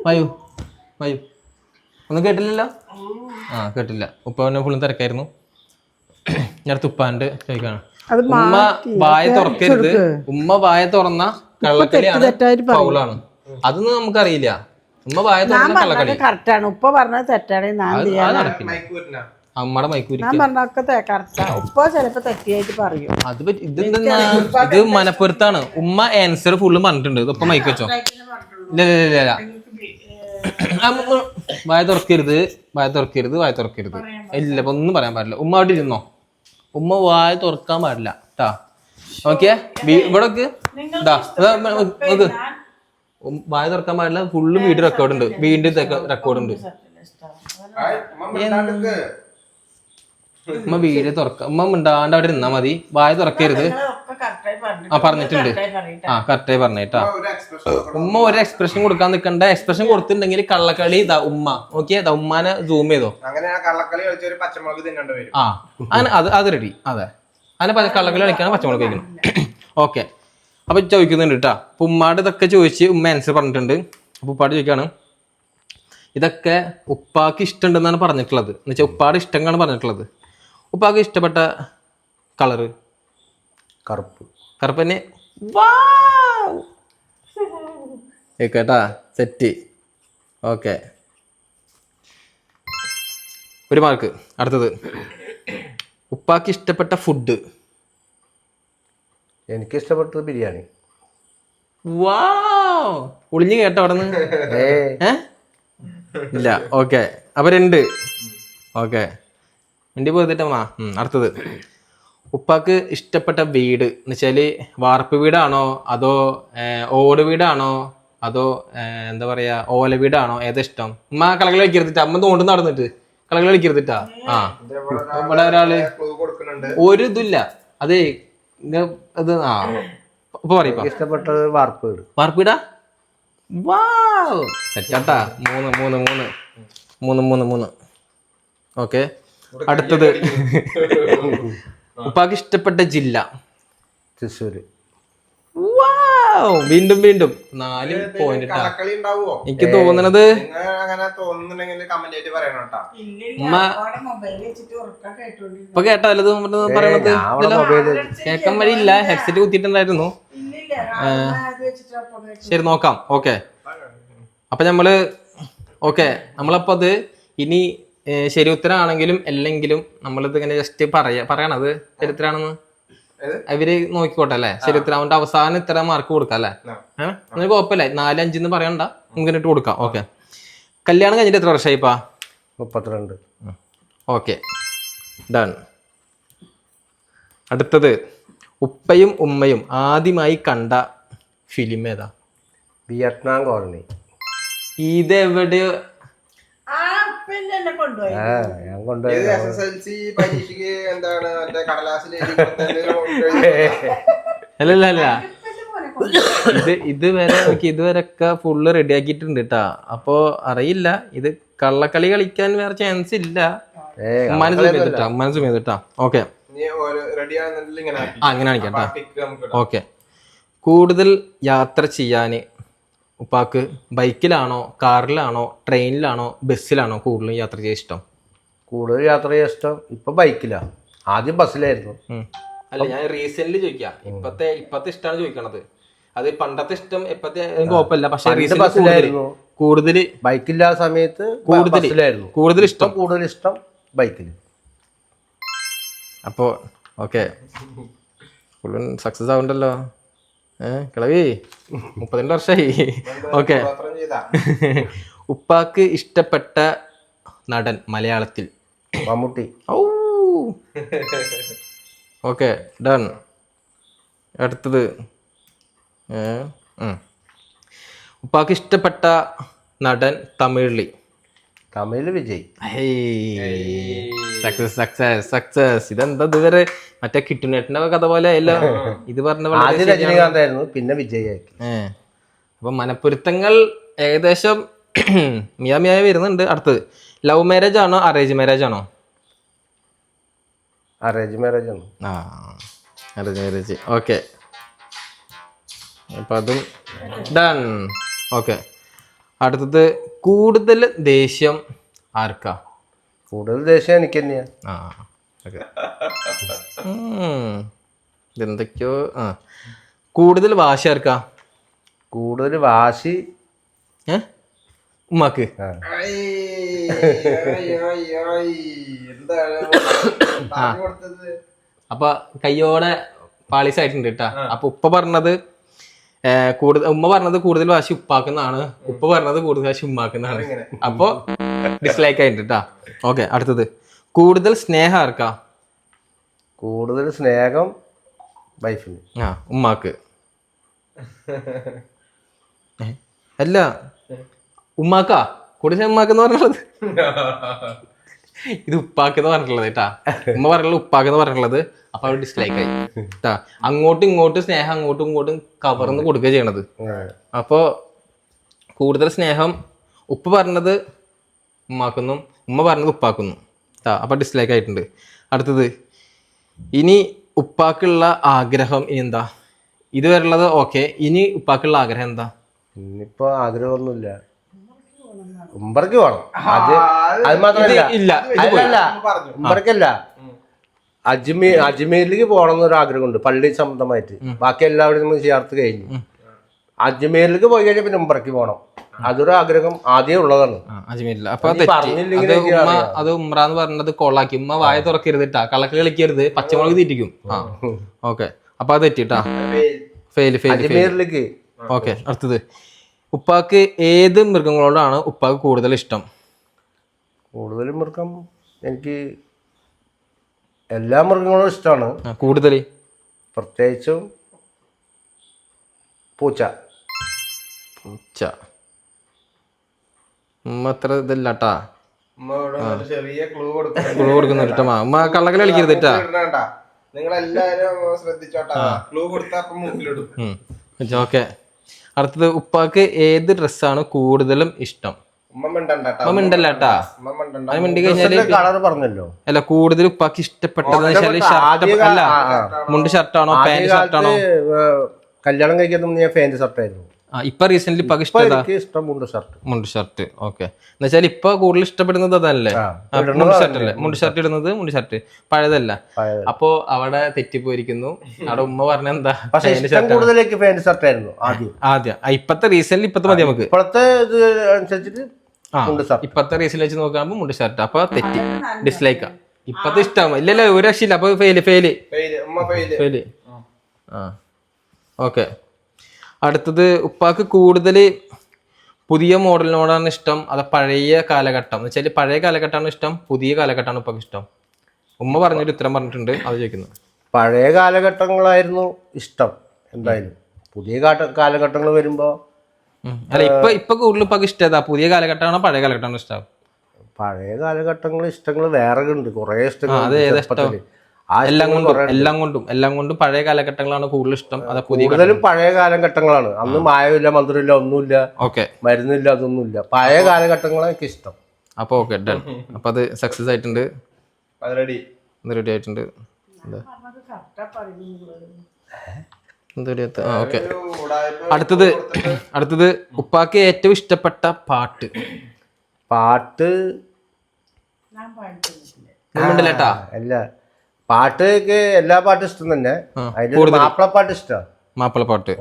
വായു ഒന്നും കേട്ടില്ലല്ലോ? കേട്ടില്ല. ഉപ്പാനെ ഫുള്ളും തിരക്കായിരുന്നു. ഞാൻ ഉപ്പാൻ്റെ ചോദിക്കാണ്. ഉമ്മ വായ തുറക്കരുത്, ഉമ്മ വായ തുറന്ന കള്ളക്കളിയാണ്, ഫൗളാണ്. അതൊന്നും നമുക്കറിയില്ല. ഉമ്മ വായ തുറന്ന കള്ളക്കളി കറക്റ്റാണ്. ഉപ്പ പറഞ്ഞത് തെറ്റാണ്. അമ്മയുടെ മൈക്കൂരി ഉപ്പ ചിലപ്പോ തെറ്റിയായിട്ട് പറയും. അത് ഇത് മനപ്പുറത്താണ്. ഉമ്മ ആൻസർ ഫുള്ളും പറഞ്ഞിട്ടുണ്ട്. ഇപ്പൊ മൈക്ക് വെച്ചോ. ഇല്ല വായ തുറക്കരുത്. ഇല്ല ഇപ്പൊ ഒന്നും പറയാൻ പാടില്ല. ഉമ്മ അവിടെ ഇരുന്നോ. ഉമ്മ വായ തുറക്കാൻ പാടില്ല ട്ടാ. ഓക്കെ. ഇവിടെ വായ തുറക്കാൻ പാടില്ല. ഫുള്ള് വീഡിയോ റെക്കോർഡ് ഉണ്ട്. വീണ്ടും റെക്കോർഡ് ഉണ്ട്. ഉമ്മ വീഡിയോ തുറക്ക. ഉമ്മ മിണ്ടാണ്ട് അവിടെ ഇരുന്നാ മതി. വായ തുറക്കരുത്. പറഞ്ഞിട്ടുണ്ട്. കറക്റ്റായി പറഞ്ഞേട്ടാ. ഉമ്മ ഒരു എക്സ്പ്രഷൻ കൊടുക്കാൻ നിൽക്കണ്ട. എക്സ്പ്രഷൻ കൊടുത്തിട്ടുണ്ടെങ്കിൽ കള്ളക്കളി ഉമ്മ. ഓക്കെ. ഉമ്മാനെ സൂം ചെയ്തോ. അങ്ങനെ അത് റെഡി. അതെ, അങ്ങനെ കള്ളക്കളി കളിക്കാണ് പച്ചമുളക് കഴിക്കണം. ഓക്കെ. അപ്പൊ ചോദിക്കുന്നുണ്ട് കേട്ടാ. അപ്പൊ ഉമ്മാട് ഇതൊക്കെ ചോദിച്ച് ഉമ്മ ആൻസർ പറഞ്ഞിട്ടുണ്ട്. അപ്പൊ ഉപ്പാട് ചോദിക്കാണ്, ഇതൊക്കെ ഉപ്പാക്ക് ഇഷ്ടമുണ്ടെന്നാണ് പറഞ്ഞിട്ടുള്ളത്. എന്ന് വെച്ചാൽ ഉപ്പാട് ഇഷ്ടങ്ങളാണ് പറഞ്ഞിട്ടുള്ളത്. ഉപ്പാക്ക് ഇഷ്ടപ്പെട്ട കളറ് കറുപ്പ്. കറുപ്പന്നെ കേട്ടാ സെറ്റ്. ഓക്കെ, ഒരു മാർക്ക്. അടുത്തത് ഉപ്പാക്ക് ഇഷ്ടപ്പെട്ട ഫുഡ്. എനിക്ക് ഇഷ്ടപ്പെട്ടത് ബിരിയാണി. ഒളിഞ്ഞു കേട്ടോ അവിടെ നിന്ന്. ഇല്ല. ഓക്കെ, അപ്പൊ 2. ഓക്കെ, വണ്ടി പോയിട്ടാ. അടുത്തത് ഉപ്പാക്ക് ഇഷ്ടപ്പെട്ട വീട് എന്ന് വെച്ചാല് വാർപ്പ് വീടാണോ അതോ ഓട് വീടാണോ അതോ എന്താ പറയാ ഓല വീടാണോ? ഏതാ ഇഷ്ടം? ഉമ്മ കളകൾ കളിക്കരുതിട്ടാ, അമ്മ തോണ്ട് നടന്നിട്ട് കളകൾ കളിക്കരുതിട്ടാ. ഇവിടെ ഒരാള് ഒരു ഇതില്ല. അതെ അത് ഇപ്പൊ പറയപ്പാ. ഇഷ്ടപ്പെട്ടത് വാർപ്പ് വീട്. വാർപ്പ് വീടാ? സെറ്റാട്ടാ. 3. ഓക്കെ, അടുത്തത് ഉപ്പാക്ക് ഇഷ്ടപ്പെട്ട ജില്ല. തൃശ്ശൂര്. വീണ്ടും 4 പോയിന്റ്. എനിക്ക് തോന്നണത് ഇപ്പൊ കേട്ടാലത് പറയണത് കേക്കാൻ വഴിയില്ല. ഹെഡ്സെറ്റ് കുത്തിയിട്ടുണ്ടായിരുന്നു. ശരി, നോക്കാം. ഓക്കെ, അപ്പൊ നമ്മളപ്പോ അത് ഇനി ശരി ഉത്തരാണെങ്കിലും അല്ലെങ്കിലും നമ്മളിത് ഇങ്ങനെ ജസ്റ്റ് പറയണത് ശരി ഉത്തരാണെന്ന് അവര് നോക്കിക്കോട്ടെ അല്ലെ. ശരി ഉത്തരം അവന്റെ അവസാനം ഇത്ര മാർക്ക് കൊടുക്കാം അല്ലെ. അങ്ങനെ കുഴപ്പമില്ല. 4, 5 പറയണ്ട, നമുക്ക് ഇട്ട് കൊടുക്കാം. ഓക്കെ, കല്യാണം കഴിഞ്ഞിട്ട് എത്ര വർഷമായിപ്പാ? 32. Okay, done. അടുത്തത് ഉപ്പയും ഉമ്മയും ആദ്യമായി കണ്ട ഫിലിം ഏതാ? Vietnam colony. ഇതെവിടെ? ഞാൻ കൊണ്ടുപോയി. അല്ല ഇതുവരെയൊക്കെ ഫുള്ള് റെഡി ആക്കിയിട്ടുണ്ട് കേട്ടാ. അപ്പൊ അറിയില്ല, ഇത് കള്ളക്കളി കളിക്കാൻ വേറെ ചാൻസ് ഇല്ല. ഉമ്മാനെ സുമേതിട്ടാ. ഓക്കെ, അങ്ങനെ കാണിക്കാട്ടാ. ഓക്കെ, കൂടുതൽ യാത്ര ചെയ്യാന് ഉപ്പാക്ക് ബൈക്കിലാണോ കാറിലാണോ ട്രെയിനിലാണോ ബസ്സിലാണോ കൂടുതലും യാത്ര ചെയ്യാൻ ഇഷ്ടം? കൂടുതൽ യാത്ര ചെയ്യാൻ ഇഷ്ടം ഇപ്പൊ ബൈക്കിലാണ്. ആദ്യം ബസ്സിലായിരുന്നു. അല്ല, ഞാൻ റീസെന്റ് ചോദിക്കാം. ഇപ്പത്തെ ഇഷ്ടമാണ് ചോദിക്കണത്. അത് പണ്ടത്തെ ഇഷ്ടം എപ്പത്തെ കുഴപ്പമില്ല. പക്ഷെ കൂടുതൽ ബൈക്കില്ലാത്ത സമയത്ത് കൂടുതൽ ഇഷ്ടം ബൈക്കിൽ. അപ്പോ ഓക്കെ, സക്സസ് ആവുണ്ടല്ലോ. കിളവി 32 വർഷമായി. ഓക്കെ, ഉപ്പാക്ക് ഇഷ്ടപ്പെട്ട നടൻ മലയാളത്തിൽ? മമ്മൂട്ടി. Okay, done. അടുത്തത് ഉപ്പാക്ക് ഇഷ്ടപ്പെട്ട നടൻ തമിഴിൽ? വിജയ്. സക്സസ്. ഇതെന്താ ഇതുവരെ മറ്റേ കിട്ടുന്നേട്ടന്റെ കഥ പോലെ അല്ല. ഇത് പറഞ്ഞ രജനീകാന്തായിരുന്നു, പിന്നെ വിജയ് ആക്കി. അപ്പൊ മനപ്പൊരുത്തങ്ങൾ ഏകദേശം മിയാമിയായി വരുന്നുണ്ട്. അടുത്തത് ലവ് മാരേജ് ആണോ അറേഞ്ച് മാരേജ് ആണോ? അറേഞ്ച് മാരേജ് ആണ്. Arrange marriage. ഓക്കെ, അപ്പൊ അതും ഡൺ. ഓക്കെ, അടുത്തത് കൂടുതൽ ദേഷ്യം ആർക്കാ? കൂടുതൽ ദേഷ്യം എനിക്ക് തന്നെയാ. ഇതെന്തൊക്കെയോ. കൂടുതൽ വാശി ആർക്കാ? കൂടുതൽ വാശി ഉമ്മാക്ക്. അപ്പൊ കയ്യോടെ പാളീസായിട്ടുണ്ട് കേട്ടാ. അപ്പൊ ഉമ്മ പറഞ്ഞത് കൂടുതൽ വാശി ഉപ്പാക്കുന്നാണ്, ഉപ്പ പറഞ്ഞത് കൂടുതൽ വാശി ഉമ്മാക്കുന്നാണ്. അപ്പൊ ഡിസ്ലൈക്ക് ആയിട്ട് കേട്ടാ. ഓക്കെ, അടുത്തത് കൂടുതൽ സ്നേഹം ആർക്കാ? കൂടുതൽ സ്നേഹം വൈഫിന്. ഉമ്മാക്ക്. അല്ല, ഉമ്മാക്കാ കൂടുതൽ ഉമ്മാക്കെന്ന് പറഞ്ഞുള്ളത്. ഇത് ഉപ്പാക്കെന്ന് പറഞ്ഞിട്ടുള്ളത് കേട്ടാ. ഉമ്മ പറഞ്ഞുള്ളത് ഉപ്പാക്കെന്ന് പറഞ്ഞിട്ടുള്ളത്. അപ്പൊ അവർ ഡിസ്ലൈക്ക് ആയി കേട്ടാ. അങ്ങോട്ടും ഇങ്ങോട്ടും സ്നേഹം അങ്ങോട്ടും ഇങ്ങോട്ടും കവർന്ന് കൊടുക്കുക ചെയ്യണത്. അപ്പോ കൂടുതൽ സ്നേഹം ഉപ്പ പറഞ്ഞത് ഉമ്മാക്കുന്നും ഉമ്മ പറഞ്ഞത് ഉപ്പാക്കുന്നു കേട്ടാ. അപ്പൊ ഡിസ്ലൈക്ക് ആയിട്ടുണ്ട്. അടുത്തത് ഇനി ഉപ്പാക്കുള്ള ആഗ്രഹം ഇനി എന്താ? ഇതുവരെയുള്ളത് ഓക്കെ. ഇനി ഉപ്പാക്കുള്ള ആഗ്രഹം എന്താ? ഇനിയിപ്പോ ആഗ്രഹമൊന്നുമില്ല. ഉമ്പർക്ക് വേണം. അത് മാത്രമല്ല, ഉമ്പർക്കല്ല, അജ്മീരിലേക്ക് പോകണം എന്നൊരു ആഗ്രഹമുണ്ട്, പള്ളി സംബന്ധമായിട്ട്. ബാക്കി എല്ലാവരും നമ്മൾ ചേർത്ത് കഴിഞ്ഞു. അജ്മീരിലേക്ക് പോയി കഴിഞ്ഞാൽ പിന്നെ ഉംറയ്ക്ക് പോകണം. അതൊരു ആഗ്രഹം ആദ്യം ഉള്ളതാണ്. അജ്മീരില്ല. അപ്പൊ അത് ഉമ്ര എന്ന് പറഞ്ഞത് കൊള്ളാക്കി. ഉമ്മ വായ തുറക്കരുതിട്ടാ, കളക്ക് കളിക്കരുത്, പച്ചമുളക് തീറ്റിക്കും. ഓക്കെ, അപ്പൊ അത് തെറ്റിട്ടാ. അജ്മീരിലേക്ക്. ഓക്കെ, അടുത്തത് ഉപ്പാക്ക് ഏത് മൃഗങ്ങളോടാണ് ഉപ്പാക്ക് കൂടുതൽ ഇഷ്ടം? കൂടുതൽ മൃഗം എനിക്ക് എല്ലാ മൃഗങ്ങളും ഇഷ്ടമാണ്. കൂടുതൽ പ്രത്യേകിച്ചും പൂച്ച. പൂച്ച. ഉമ്മ അത്ര ഇതല്ലാട്ടാ, ചെറിയ ക്ലൂ കൊടുക്കുന്നിട്ടാ. ഉമ്മ കള്ളക്കല കളിക്കരുതിട്ടാ. നിങ്ങളെല്ലാരും ശ്രദ്ധിച്ചോട്ടാ, ക്ലൂ കൊടുത്താ മൂക്കിലിടും. ഓക്കെ, അടുത്തത് ഉപ്പാക്ക് ഏത് ഡ്രസ്സാണ് കൂടുതലും ഇഷ്ടം? മിണ്ടല്ലാട്ടാ, അത് മിണ്ടി കഴിഞ്ഞാല് കളർ പറഞ്ഞല്ലോ. അല്ല, കൂടുതൽ ഉപ്പാക്ക് ഇഷ്ടപ്പെട്ടതെന്ന് വെച്ചാല് ഷർട്ട് അല്ല, മുണ്ട് ഷർട്ടാണോ പാന്റ് ഷർട്ടാണോ? കല്യാണം കഴിക്കുന്ന ഞാൻ പാന്റ് ഷർട്ടായിരുന്നു. ഇപ്പൊ റീസെന്റ് ഇപ്പൊ ഇഷ്ടം മുണ്ട് ഷർട്ട്. ഓക്കെ, എന്നുവെച്ചാൽ ഇപ്പൊ കൂടുതൽ ഇഷ്ടപ്പെടുന്നത് അതല്ലേ, മുണ്ട് ഷർട്ട് അല്ലേ? മുണ്ട് ഷർട്ട് ഇടുന്നത് മുണ്ട് ഷർട്ട് പഴയതല്ല. അപ്പൊ അവിടെ തെറ്റിപ്പോയിരിക്കുന്നു. അവിടെ ഉമ്മ പറഞ്ഞ എന്താ, പാന്റ് ഷർട്ട് ആയിരുന്നു ആദ്യം. ഇപ്പത്തെ റീസെന്റ് ഇപ്പത്തെ മതി നമുക്ക്. ഇപ്പോഴത്തെ ഇത് അനുസരിച്ചിട്ട് ഇപ്പത്തെ റീസെന്റ് വെച്ച് നോക്കുമ്പോ മുണ്ട് ഷർട്ട്. അപ്പൊ തെറ്റി, ഡിസ്ലൈക്കാ. ഇപ്പത്തെ ഇഷ്ടം ഇല്ലല്ലോ, ഒരു രക്ഷയില്ല. അപ്പൊ ഫെയില്. ഓക്കെ, അടുത്തത് ഉപ്പാക്ക് കൂടുതൽ പുതിയ മോഡലിനോടാണ് ഇഷ്ടം അതോ പഴയ കാലഘട്ടം? എന്ന് വെച്ചാൽ പഴയ കാലഘട്ടമാണ് ഇഷ്ടം, പുതിയ കാലഘട്ടമാണ് ഉപ്പാക്ക് ഇഷ്ടം? ഉമ്മ പറഞ്ഞൊരു ഉത്തരം പറഞ്ഞിട്ടുണ്ട്, അത് ചോദിക്കുന്നു. പഴയ കാലഘട്ടങ്ങളായിരുന്നു ഇഷ്ടം എന്തായാലും. പുതിയ കാലഘട്ടങ്ങൾ വരുമ്പോ അല്ല, ഇപ്പൊ കൂടുതൽ ഉപ്പാക്ക് ഇഷ്ടം ഏതാ, പുതിയ കാലഘട്ടമാണോ പഴയ കാലഘട്ടമാണോ ഇഷ്ടം? പഴയ കാലഘട്ടങ്ങൾ ഇഷ്ടങ്ങൾ വേറെ ഉണ്ട്, കുറെ ഇഷ്ടങ്ങൾ. അത് ഏതാ ഇഷ്ടം? എല്ലാം കൊണ്ടും പഴയ കാലഘട്ടങ്ങളാണ് കൂടുതൽ ഇഷ്ടം അതോ പുതിയ? കൂടുതലും പഴയ കാലഘട്ടങ്ങളാണ്. അന്ന് മായമില്ല, മന്ത്രമില്ല, ഒന്നുമില്ല, മരുന്നില്ല, അതൊന്നുമില്ല. പഴയ കാലഘട്ടങ്ങളാണ് എനിക്ക് ഇഷ്ടം. അപ്പൊ ഓക്കെ, ഡൺ. അപ്പൊ അത് സക്സസ് ആയിട്ടുണ്ട്, റെഡി ആയിട്ടുണ്ട്. ഓക്കെ, അടുത്തത് ഉപ്പാക്ക് ഏറ്റവും ഇഷ്ടപ്പെട്ട പാട്ട്? അല്ല, പാട്ടൊക്കെ എല്ലാ പാട്ടും ഇഷ്ടം തന്നെ. മാപ്പിളപ്പാട്ട് ഇഷ്ടം. മാപ്പിളപ്പാട്ട്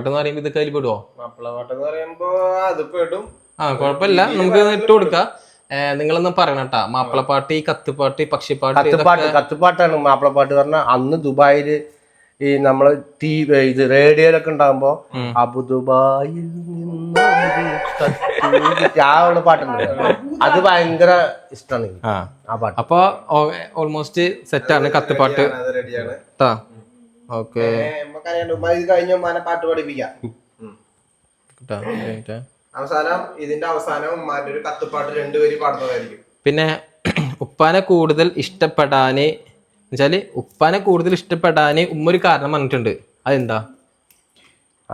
എന്ന് പറയുമ്പോ ഇതൊക്കെ അതിൽ പെടുവോ? മാപ്പിളപ്പാട്ട് എന്ന് പറയുമ്പോ അത് പെടും. കുഴപ്പമില്ല, നമുക്ക് ഇട്ട് കൊടുക്കാം. നിങ്ങളൊന്നും പറയണട്ടാ, മാപ്പിളപ്പാട്ട്, ഈ കത്തുപാട്ട്, ഈ പക്ഷിപ്പാട്ട്. കത്തുപാട്ടാണ് മാപ്പിളപ്പാട്ട് പറഞ്ഞാൽ. അന്ന് ദുബായില് ഈ നമ്മള് ഇത് റേഡിയോയിലൊക്കെ ഉണ്ടാകുമ്പോ അബുദുബായിൽ നിന്ന് ആ ഉള്ള പാട്ടുണ്ട്, അത് ഭയങ്കര ഇഷ്ടമാണ് ആ പാട്ട്. അപ്പൊ ഓൾമോസ്റ്റ് സെറ്റാണ് കത്തുപാട്ട്. ഓക്കെ, പാട്ട് പഠിപ്പിക്കാം. അവസാനം ഇതിന്റെ അവസാനം ഉമ്മാന്റെ ഒരു കത്തുപാട്ട് 2 വരി പാടുന്നതായിരിക്കും. പിന്നെ ഉപ്പാനെ കൂടുതൽ ഇഷ്ടപ്പെടാന് വെച്ചാല് ഉമ്മ ഒരു കാരണം പറഞ്ഞിട്ടുണ്ട്, അതെന്താ?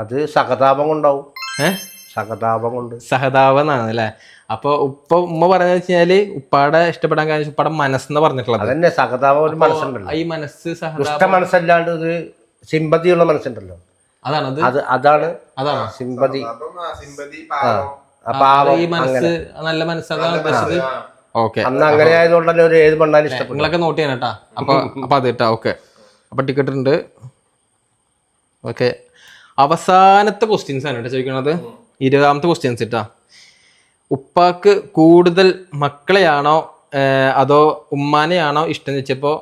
അത് സഹതാപം കൊണ്ടാവും. സഹതാപം എന്നാണ് അല്ലെ? അപ്പൊ ഉമ്മ പറഞ്ഞ വെച്ചാല് ഉപ്പാടെ ഇഷ്ടപ്പെടാൻ കാരണം ഉപ്പാടെ മനസ്സെന്ന് പറഞ്ഞിട്ടുള്ളത്. അതന്നെ, സഹതാപം ഒരു മനസ്സുണ്ടല്ലോ. ഈ മനസ്സ് മനസ്സല്ലാണ്ട് ഒരു സിമ്പതിയുള്ള മനസ്സുണ്ടല്ലോ, അതാണ് സിമ്പതി. ഈ മനസ്സ് നല്ല മനസ്സാണ് ഉദ്ദേശിച്ചത്. ഓക്കെ, അന്ന് അങ്ങനെ ആയതുകൊണ്ടല്ലേ ഒരു ഏത് പണ്ടാലും ഇഷ്ടപ്പെട്ടു. നിങ്ങളൊക്കെ നോട്ട് ചെയ്യാൻ കേട്ടാ. അപ്പൊ അത് കേട്ടാ. ഓക്കെ, അപ്പൊ ടിക്കറ്റ് ഉണ്ട്. ഓക്കെ, അവസാനത്തെ ക്വസ്റ്റ്യൻസ് ആണ് കേട്ടോ ചോദിക്കണത്, 20ാമത്തെ ക്വസ്റ്റ്യൻസ് ഇട്ടാ. ഉപ്പാക്ക് കൂടുതൽ മക്കളെയാണോ അതോ ഉമ്മാനെയാണോ ഇഷ്ടം ചോദിച്ചപ്പോ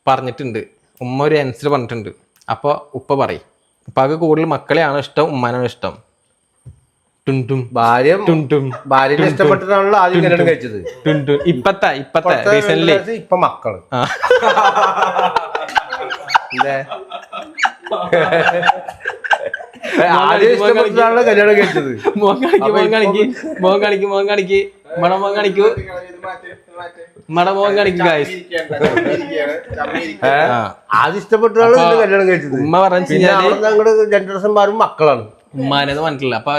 പറഞ്ഞിട്ടുണ്ട്, ഉമ്മ ഒരു ആൻസർ പറഞ്ഞിട്ടുണ്ട്. അപ്പൊ ഉപ്പ പറയും, ഉപ്പാക്ക് കൂടുതൽ മക്കളെയാണോ ഇഷ്ടം ഉമ്മാനാണോ ഇഷ്ടം? ഭാര്യനെ ഇഷ്ടപ്പെട്ടിട്ടാണല്ലോ ആദ്യം കല്യാണം കഴിച്ചത്. ഇപ്പത്തെ റീസെന്റ് ഇപ്പൊ മക്കള് ആദ്യം ഇഷ്ടപ്പെട്ടിട്ടാണല്ലോ കല്യാണം കഴിച്ചത്. മോൻ കാണിക്ക് ഗായ്സ്. ആദ്യം ഇഷ്ടപ്പെട്ടിട്ടാണല്ലോ കല്യാണം കഴിച്ചത്. ഉമ്മ പറഞ്ഞു ഞങ്ങളുടെ ജനറേഷന്മാരും മക്കളാണ്. ഉമ്മാനെന്ന് പറഞ്ഞിട്ടില്ല. അപ്പൊ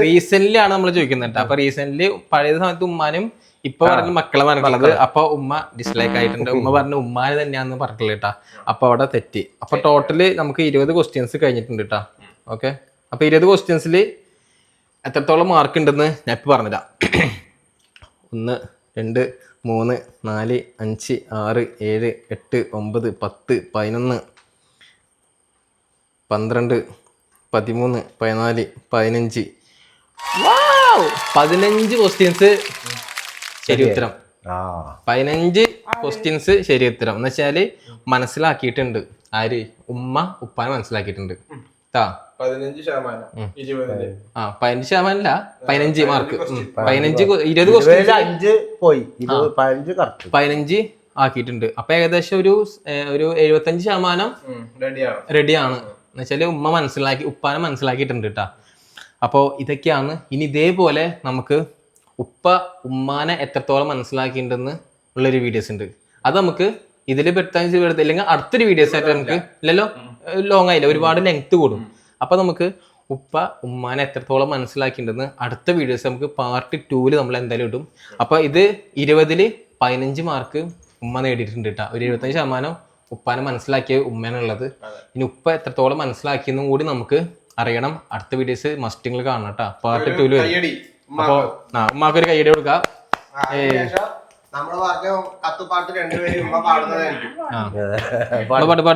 റീസെന്റ്ലി ആണ് നമ്മൾ ചോദിക്കുന്നത്. അപ്പൊ റീസെന്റ്ലി പഴയ സമയത്ത് ഉമ്മാനും ഇപ്പൊ പറഞ്ഞ മക്കളെ പറഞ്ഞിട്ടുള്ളത്. അപ്പൊ ഉമ്മ ഡിസ്ലൈക്ക് ആയിട്ടുണ്ട്. ഉമ്മ പറഞ്ഞു ഉമ്മാനെ തന്നെയാന്ന് പറഞ്ഞിട്ടില്ല കേട്ടാ. അപ്പൊ അവിടെ തെറ്റി. അപ്പൊ ടോട്ടല് നമുക്ക് 20 ക്വസ്റ്റ്യൻസ് കഴിഞ്ഞിട്ടുണ്ട് കേട്ടാ. ഓക്കെ, അപ്പൊ 20 ക്വസ്റ്റ്യൻസിൽ എത്രത്തോളം മാർക്ക് ഉണ്ടെന്ന് ഞാൻ ഇപ്പൊ പറഞ്ഞുതരാം. 1 2 3 4 5 6 7 8 9 10 11 12 13 14 15 15 ക്വസ്റ്റ്യൻസ് ശരി ഉത്തരം. 15 ക്വസ്റ്റ്യൻസ് ശരി ഉത്തരം എന്ന് വെച്ചാല് മനസ്സിലാക്കിയിട്ടുണ്ട്. ആര്? ഉമ്മ ഉപ്പാനെ മനസ്സിലാക്കിയിട്ടുണ്ട്. 15% 20. 15% അല്ല, 15 മാർക്ക്. 20 ക്വസ്റ്റ്യൻസ് 5 പോയി, 15 കറക്റ്റ് 15 ആക്കിയിട്ടുണ്ട്. അപ്പൊ ഏകദേശം ഒരു 75% റെഡിയാണ് എന്ന് വെച്ചാല് ഉമ്മ ഉപ്പാനെ മനസ്സിലാക്കിയിട്ടുണ്ട് കേട്ടാ. അപ്പോൾ ഇതൊക്കെയാണ്. ഇനി ഇതേപോലെ നമുക്ക് ഉപ്പ ഉമ്മാനെ എത്രത്തോളം മനസ്സിലാക്കിയിട്ടുണ്ടെന്ന് ഉള്ളൊരു വീഡിയോസ് ഉണ്ട്. അത് നമുക്ക് ഇതിൽ പെട്ടെന്ന് ഇല്ലെങ്കിൽ അടുത്തൊരു വീഡിയോസ് ആയിട്ട് നമുക്ക് ഇല്ലല്ലോ, ലോങ് ആയില്ല, ഒരുപാട് ലെങ്ത് കൂടും. അപ്പൊ നമുക്ക് ഉപ്പ ഉമ്മാനെ എത്രത്തോളം മനസ്സിലാക്കിയിട്ടുണ്ടെന്ന് അടുത്ത വീഡിയോസ് നമുക്ക് പാർട്ട് 2 നമ്മൾ എന്തായാലും ഇടും. അപ്പൊ ഇത് 20-ൽ 15 മാർക്ക് ഉമ്മ നേടിയിട്ടുണ്ട് കേട്ടോ. ഒരു 75% ഉപ്പാനെ മനസ്സിലാക്കിയ ഉമ്മേനുള്ളത്. ഇനി ഉപ്പ എത്രത്തോളം മനസ്സിലാക്കിയെന്നും കൂടി നമുക്ക് അറിയണം. അടുത്ത വീഡിയോസ് മസ്റ്റിങ്ങൾ കാണണം കേട്ടോ, പാർട്ട് 2 വരും. അപ്പൊ ഉമ്മാക്കൊരു കൈയ്യടി കൊടുക്കാം.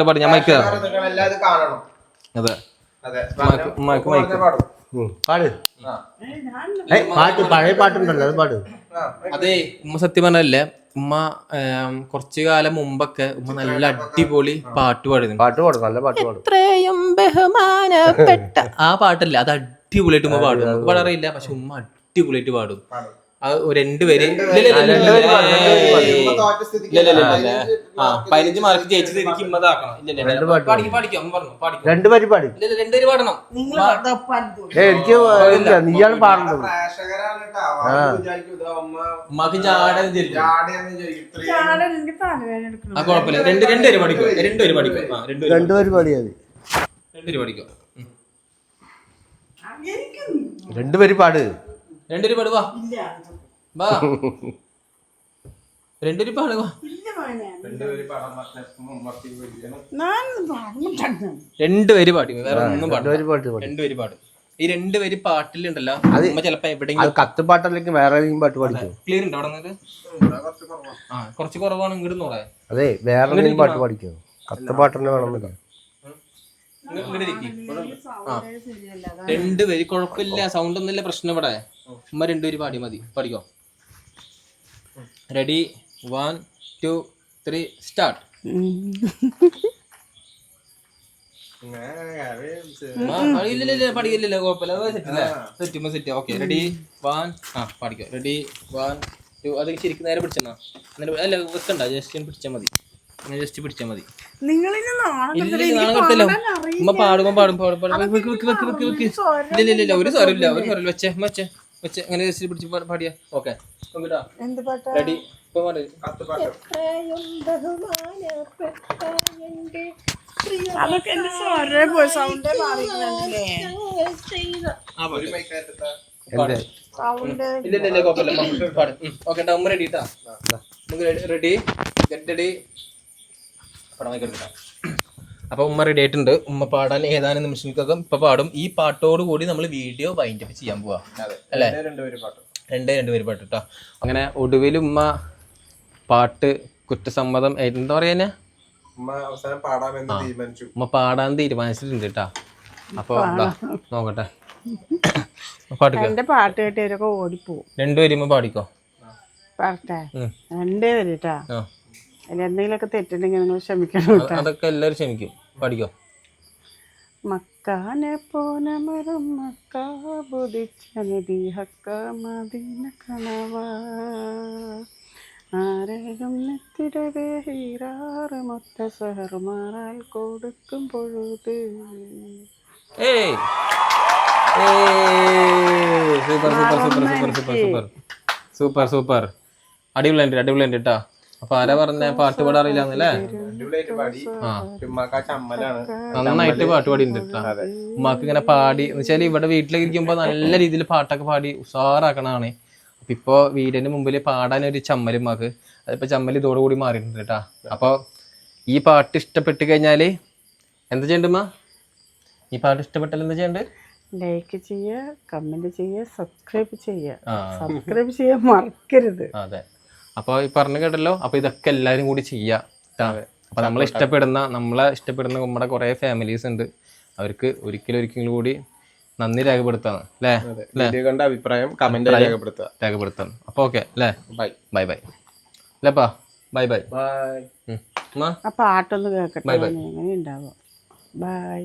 പാട് ഞാൻ മൈക്ക് അതെ ഉമ്മാക്ക് മൈക്ക് പാട്ട്, പഴയ പാട്ടുണ്ടല്ലോ അത് പാട്. അതെ ഉമ്മ സത്യം പറഞ്ഞല്ലേ, ഉമ്മ കുറച്ചു കാലം മുമ്പൊക്കെ ഉമ്മ നല്ല അടിപൊളി പാട്ട് പാടുന്നു. പാട്ട് പാടും, നല്ല പാട്ട് പാടും. എത്രയും ബഹുമാനപ്പെട്ട ആ പാട്ടല്ലേ, അത് അടിപൊളിയായിട്ട് ഉമ്മ പാടും. നമുക്ക് പാടാറിയില്ല, പക്ഷെ ഉമ്മ അടിപൊളിയായിട്ട് പാടും. അത് 2 പേര് 15 മാർക്ക് ജയിച്ചത് എനിക്ക് ഇമ്മതാക്കണം. 2 വരി പാടി. 2 പേര് പാടണം. എനിക്ക് നീയാണ് പാടുന്നത്. ഉമ്മാക്ക് ജാട കുഴപ്പമില്ല. 2 പേര് പഠിക്കും. 2 പേര് പഠിക്കും. 2 വരി പാടിയാതി. 2 പേര് പഠിക്കും. 2 വരി പാട്. 2 പേര് പാടുവാ. വാ 2 പേര് പാടുവാ. 2 പേര് പാടി, വേറെ ഒന്നും പാടില്ല. 2 പേര് പാടും. ഈ 2 പേര് പാട്ടിലുണ്ടല്ലോ, ഉമ്മ ചിലപ്പോ എവിടെയെങ്കിലും കത്ത് പാട്ടല്ലെങ്കിൽ വേറെ ഏതെങ്കിലും പാട്ട് പാടിക്കും. ക്ലിയർ ഉണ്ടോ അവിടെ? കുറച്ച് കുറവാണ്. ഇങ്ങോട്ട് നോക്കാം. അതെ, വേറെ ഏതെങ്കിലും പാട്ട് പാടിക്കും. കത്ത് പാട്ടന്നെ വേണമെന്നില്ല. 2 പേര് കുഴപ്പമില്ല, സൗണ്ട് ഒന്നുമില്ല പ്രശ്നം. ഇവിടെ ഉമ്മ 2 പേര് പാടി മതി. പാടിക്കോ. Ready 1 2 3 start. പഠിക്കില്ലല്ലോ, കുഴപ്പമില്ല. സെറ്റ്. ഓക്കെ റെഡി 1 പാടിക്കോ. റെഡി 1 2. അത് ശരിക്കും നേരെ പിടിച്ചെന്നാ, അല്ല വെക്കണ്ട, ജസ്റ്റ് പിടിച്ചാൽ മതി. ജസ്റ്റ് പിടിച്ചാൽ മതി. ഉമ്മ പാടുമ്പോ ഇല്ല ഒരു സ്വരമില്ല. വെച്ചേ അങ്ങനെ ജസ്റ്റ് പിടിച്ച് പാടിയാ. Okay ready. ഇപ്പൊ പാട്. ഇല്ല കുഴപ്പമില്ല. പാട്. ഓക്കെ ഉമ്മ റെഡി ട്ടാ. Ready get ready. അപ്പൊ ഉമ്മ റെഡി ആയിട്ടുണ്ട്. ഉമ്മ പാടാൻ ഏതാനും നിമിഷങ്ങൾക്കകം ഇപ്പൊ പാടും. ഈ പാട്ടോട് കൂടി നമ്മൾ വീഡിയോ വൈൻഡ് അപ്പ് ചെയ്യാൻ പോവാ അല്ലേ? 2 പേര് പാട്ട് കേട്ടോ. അങ്ങനെ ഒടുവിൽ ഉമ്മ പാട്ട് കുറ്റസമ്മതം എന്താ പറയാ, ഉമ്മ പാടാൻ തീരുമാനിച്ചിട്ടുണ്ട് കേട്ടാ. അപ്പൊ നോക്കട്ടെ, പാട്ട് കേട്ടവരൊക്കെ ഓടിപ്പോവും. 2 പേരും പാടിക്കോ. പാടട്ടെ? 2 പേര് കേട്ടാ. അതിലെന്തെങ്കിലുമൊക്കെ തെറ്റുണ്ടെങ്കിൽ നിങ്ങൾ ക്ഷമിക്കണം. അതൊക്കെ എല്ലാവരും ക്ഷമിക്കും. പാടിക്കോ. മക്കാനെ പോന മരം മക്കാ ബുദിച്ച നദി ഹക്ക മദീന കണവാ ആരേകം നെത്തിടവേ ഹീറാറ് മൊത്ത സഹർമാറാൽ കൊടുക്കും പൊഴുത്. സൂപ്പർ അടിപൊളിയുണ്ട് കേട്ടോ. അപ്പൊ ആരാ പറഞ്ഞ പാട്ട് പാടാറില്ലാന്നല്ലേ? നന്നായിട്ട് പാട്ട് പാടിയിട്ടുണ്ട് കേട്ടോ. ഉമ്മാക്ക് ഇങ്ങനെ പാടി എന്ന് വെച്ചാൽ ഇവിടെ വീട്ടിലേക്ക് ഇരിക്കുമ്പോ നല്ല രീതിയിൽ പാട്ടൊക്കെ പാടി ഉഷാറാക്കണാണ്. അപ്പൊ ഇപ്പൊ വീടിന്റെ മുമ്പിൽ പാടാനൊരു ചമ്മൽ ഉമ്മാക്ക്. അതിപ്പോ ചമ്മൽ ഇതോടുകൂടി മാറിയിട്ടുണ്ട് കേട്ടാ. അപ്പൊ ഈ പാട്ട് ഇഷ്ടപ്പെട്ട് കഴിഞ്ഞാല് എന്താ ചെയ്യണ്ടുമ്മ? ഈ പാട്ട് ഇഷ്ടപ്പെട്ടാൽ എന്താ ചെയ്യണ്ടേ? ലൈക്ക് ചെയ്യുക, കമന്റ് ചെയ്യുക, സബ്സ്ക്രൈബ് ചെയ്യുക. സബ്സ്ക്രൈബ് ചെയ്യാൻ മറക്കരുത്. അതെ. അപ്പോൾ ഈ പറഞ്ഞു കേട്ടല്ലോ. അപ്പോൾ ഇതൊക്കെ എല്ലാവരും കൂടി ചെയ്യാം ട്ടാ. അപ്പോൾ നമ്മളെ ഇഷ്ടപ്പെടുന്ന നമ്മുടെ കുറേ ഫാമിലീസ് ഉണ്ട്. അവർക്ക് ഒരിക്കലും കൂടി നന്ദി രേഖപ്പെടുത്താണ് അല്ലേ? വീഡിയോ കണ്ട അഭിപ്രായം കമന്റ് രേഖപ്പെടുത്താണ്. അപ്പോൾ ഓക്കെ അല്ലേ? ബൈ ബൈ ബൈ അല്ലേപ്പാ? Bye bye. ബൈ. ആ പാട്ടൊന്ന് കേൾക്കട്ടെ, എങ്ങനെ ഉണ്ടാവും. ബൈ.